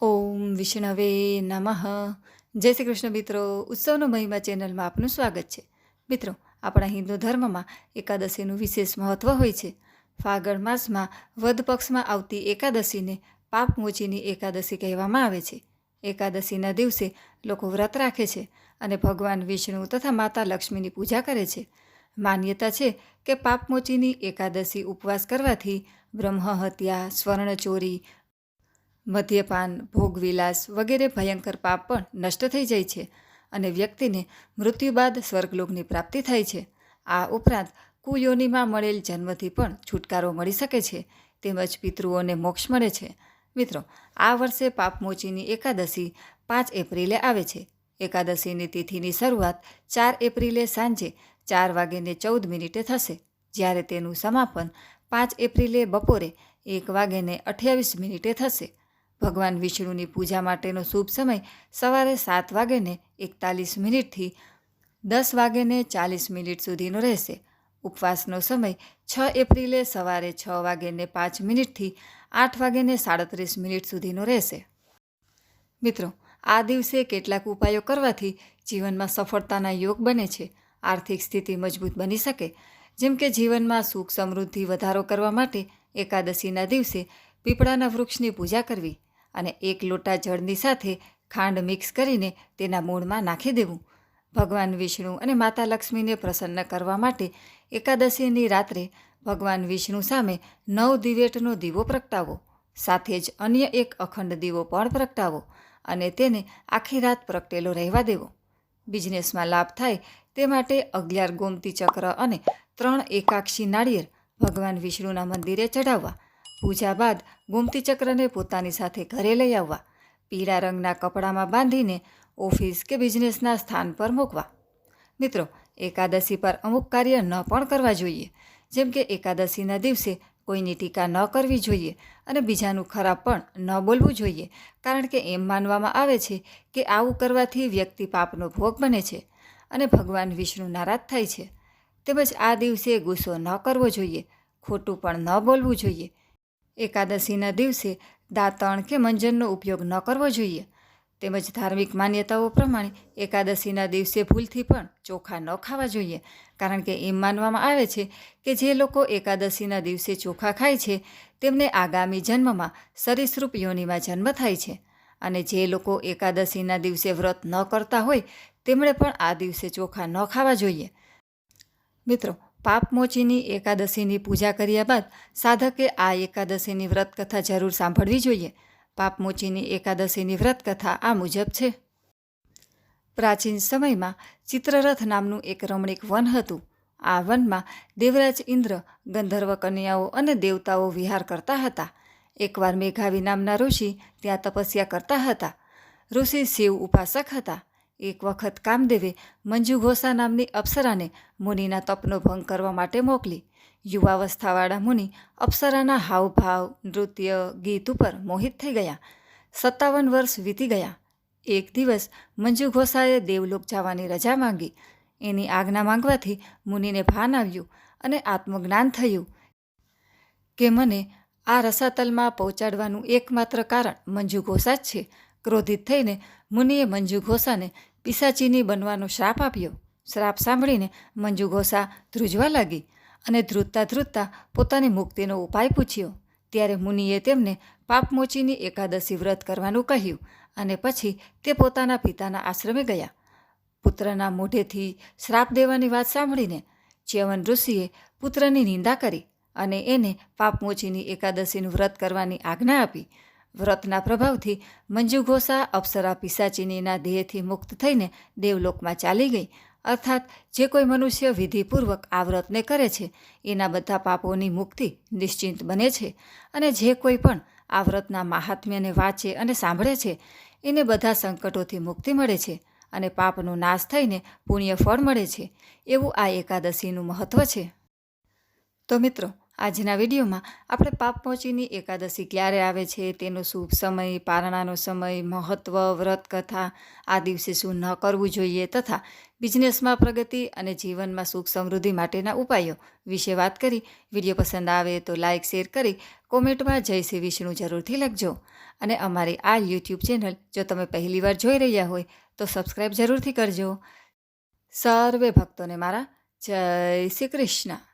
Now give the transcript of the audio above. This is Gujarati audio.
ઓમ વિષ્ણવે નમઃ. જય શ્રી કૃષ્ણ મિત્રો. ઉત્સવનો મહિમા ચેનલમાં આપનું સ્વાગત છે. મિત્રો, આપણા હિન્દુ ધર્મમાં એકાદશીનું વિશેષ મહત્ત્વ હોય છે. ફાગણ માસમાં વદ પક્ષમાં આવતી એકાદશીને પાપમોચીની એકાદશી કહેવામાં આવે છે. એકાદશીના દિવસે લોકો વ્રત રાખે છે અને ભગવાન વિષ્ણુ તથા માતા લક્ષ્મીની પૂજા કરે છે. માન્યતા છે કે પાપમોચીની એકાદશી ઉપવાસ કરવાથી બ્રહ્મહત્યા, સ્વર્ણચોરી, મદ્યપાન, ભોગવિલાસ વગેરે ભયંકર પાપ પણ નષ્ટ થઈ જાય છે અને વ્યક્તિને મૃત્યુ બાદ સ્વર્ગલોકની પ્રાપ્તિ થાય છે. આ ઉપરાંત કુયોનિમાં મળેલ જન્મથી પણ છુટકારો મળી શકે છે, તેમજ પિતૃઓને મોક્ષ મળે છે. મિત્રો, આ વર્ષે પાપમોચીની એકાદશી 5 એપ્રિલે આવે છે. એકાદશીની તિથિની શરૂઆત 4 એપ્રિલે સાંજે 4:14 થશે, જ્યારે તેનું સમાપન 5 એપ્રિલે બપોરે 1:28 થશે. ભગવાન વિષ્ણુની પૂજા માટેનો શુભ સમય સવારે 7:41 થી 10:40 સુધીનો રહેશે. ઉપવાસનો સમય 6 એપ્રિલે સવારે 6:05 થી 8:37 સુધીનો રહેશે. મિત્રો, આ દિવસે કેટલાક ઉપાયો કરવાથી જીવનમાં સફળતાના યોગ બને છે. આર્થિક સ્થિતિ મજબૂત બની શકે. જેમ કે જીવનમાં સુખ સમૃદ્ધિ વધારો કરવા માટે એકાદશીના દિવસે પીપળાના વૃક્ષની પૂજા કરવી અને 1 લોટા જળની સાથે ખાંડ મિક્સ કરીને તેના મૂળમાં નાખી દેવું. ભગવાન વિષ્ણુ અને માતા લક્ષ્મીને પ્રસન્ન કરવા માટે એકાદશીની રાત્રે ભગવાન વિષ્ણુ સામે 9 દિવેટનો દીવો પ્રગટાવો. સાથે જ અન્ય એક અખંડ દીવો પણ પ્રગટાવો અને તેને આખી રાત પ્રગટેલો રહેવા દેવો. બિઝનેસમાં લાભ થાય તે માટે 11 ગોમતી ચક્ર અને 3 એકાક્ષી નાળિયેર ભગવાન વિષ્ણુના મંદિરે ચઢાવવા. પૂજા બાદ ગોમતી ચક્રને પોતાની સાથે ઘરે લઈ આવવા. પીળા રંગના કપડામાં બાંધીને ઓફિસ કે બિઝનેસના સ્થાન પર મૂકવા. મિત્રો, એકાદશી પર અમુક કાર્ય ન પણ કરવા જોઈએ. જેમ કે એકાદશીના દિવસે કોઈની ટીકા ન કરવી જોઈએ અને બીજાનું ખરાબ પણ ન બોલવું જોઈએ, કારણ કે એમ માનવામાં આવે છે કે આવું કરવાથી વ્યક્તિ પાપનો ભોગ બને છે અને ભગવાન વિષ્ણુ નારાજ થાય છે. તેમજ આ દિવસે ગુસ્સો ન કરવો જોઈએ, ખોટું પણ ન બોલવું જોઈએ. એકાદશીના દિવસે દાંતણ કે મંજનનો ઉપયોગ ન કરવો જોઈએ. તેમજ ધાર્મિક માન્યતાઓ પ્રમાણે એકાદશીના દિવસે ભૂલથી પણ ચોખા ન ખાવા જોઈએ, કારણ કે એમ માનવામાં આવે છે કે જે લોકો એકાદશીના દિવસે ચોખા ખાય છે તેમને આગામી જન્મમાં સરીસૃપ યોનિમાં જન્મ થાય છે. અને જે લોકો એકાદશીના દિવસે વ્રત ન કરતા હોય તેમણે પણ આ દિવસે ચોખા ન ખાવા જોઈએ. મિત્રો, પાપમોચીની એકાદશીની પૂજા કર્યા બાદ સાધકે આ એકાદશીની વ્રત કથા જરૂર સાંભળવી જોઈએ. પાપમોચીની એકાદશીની વ્રત કથા આ મુજબ છે. પ્રાચીન સમયમાં ચિત્રરથ નામનું એક રમણીક વન હતું. આ વનમાં દેવરાજ ઇન્દ્ર, ગંધર્વ કન્યાઓ અને દેવતાઓ વિહાર કરતા હતા. એકવાર મેઘાવી નામના ઋષિ ત્યાં તપસ્યા કરતા હતા. ઋષિ શિવ ઉપાસક હતા. એક વખત કામદેવે મંજુ ઘોષા નામની અપ્સરાને મુનિના તપનો ભંગ કરવા માટે મોકલી. યુવાવસ્થાવાળા મુનિ અપ્સરાના હાવભાવ, નૃત્ય, ગીત ઉપર મોહિત થઈ ગયા. 57 વર્ષ વીતી ગયા. એક દિવસ મંજુ ઘોષાએ દેવલોક જવાની રજા માંગી. એની આજ્ઞા માંગવાથી મુનિને ભાન આવ્યું અને આત્મજ્ઞાન થયું કે મને આ રસાતલમાં પહોંચાડવાનું એકમાત્ર કારણ મંજુ ઘોષા જ છે. ક્રોધિત થઈને મુનિએ મંજુ ઘોષાને પિશાચીની બનવાનો શ્રાપ આપ્યો. શ્રાપ સાંભળીને મંજુ ઘોષા ધ્રુજવા લાગી અને ધ્રુજતા પોતાની મુક્તિનો ઉપાય પૂછ્યો. ત્યારે મુનિએ તેમને પાપમોચીની એકાદશી વ્રત કરવાનું કહ્યું અને પછી તે પોતાના પિતાના આશ્રમે ગયા. પુત્રના મોઢેથી શ્રાપ દેવાની વાત સાંભળીને ચ્યવન ઋષિએ પુત્રની નિંદા કરી અને એને પાપમોચીની એકાદશીનું વ્રત કરવાની આજ્ઞા આપી. વ્રતના પ્રભાવથી મંજુ ઘોષા અપ્સરા પિશાચીનીના દેહથી મુક્ત થઈને દેવલોકમાં ચાલી ગઈ. અર્થાત જે કોઈ મનુષ્ય વિધિપૂર્વક આ વ્રતને કરે છે એના બધા પાપોની મુક્તિ નિશ્ચિંત બને છે. અને જે કોઈ પણ આ વ્રતના મહાત્મ્યને વાંચે અને સાંભળે છે એને બધા સંકટોથી મુક્તિ મળે છે અને પાપનો નાશ થઈને પુણ્ય ફળ મળે છે. એવું આ એકાદશીનું મહત્ત્વ છે. તો મિત્રો, આજના વિડીયોમાં આપણે પાપમોચીની એકાદશી ક્યારે આવે છે, તેનો શુભ સમય, પારણાનો સમય, મહત્ત્વ, વ્રત કથા, આ દિવસે શું ન કરવું જોઈએ તથા બિઝનેસમાં પ્રગતિ અને જીવનમાં સુખ સમૃદ્ધિ માટેના ઉપાયો વિશે વાત કરી. વિડીયો પસંદ આવે તો લાઇક શેર કરી કોમેન્ટમાં જય શ્રી વિષ્ણુ જરૂરથી લખજો. અને અમારી આ યુટ્યુબ ચેનલ જો તમે પહેલીવાર જોઈ રહ્યા હોય તો સબસ્ક્રાઈબ જરૂરથી કરજો. સર્વે ભક્તોને મારા જય શ્રી કૃષ્ણ.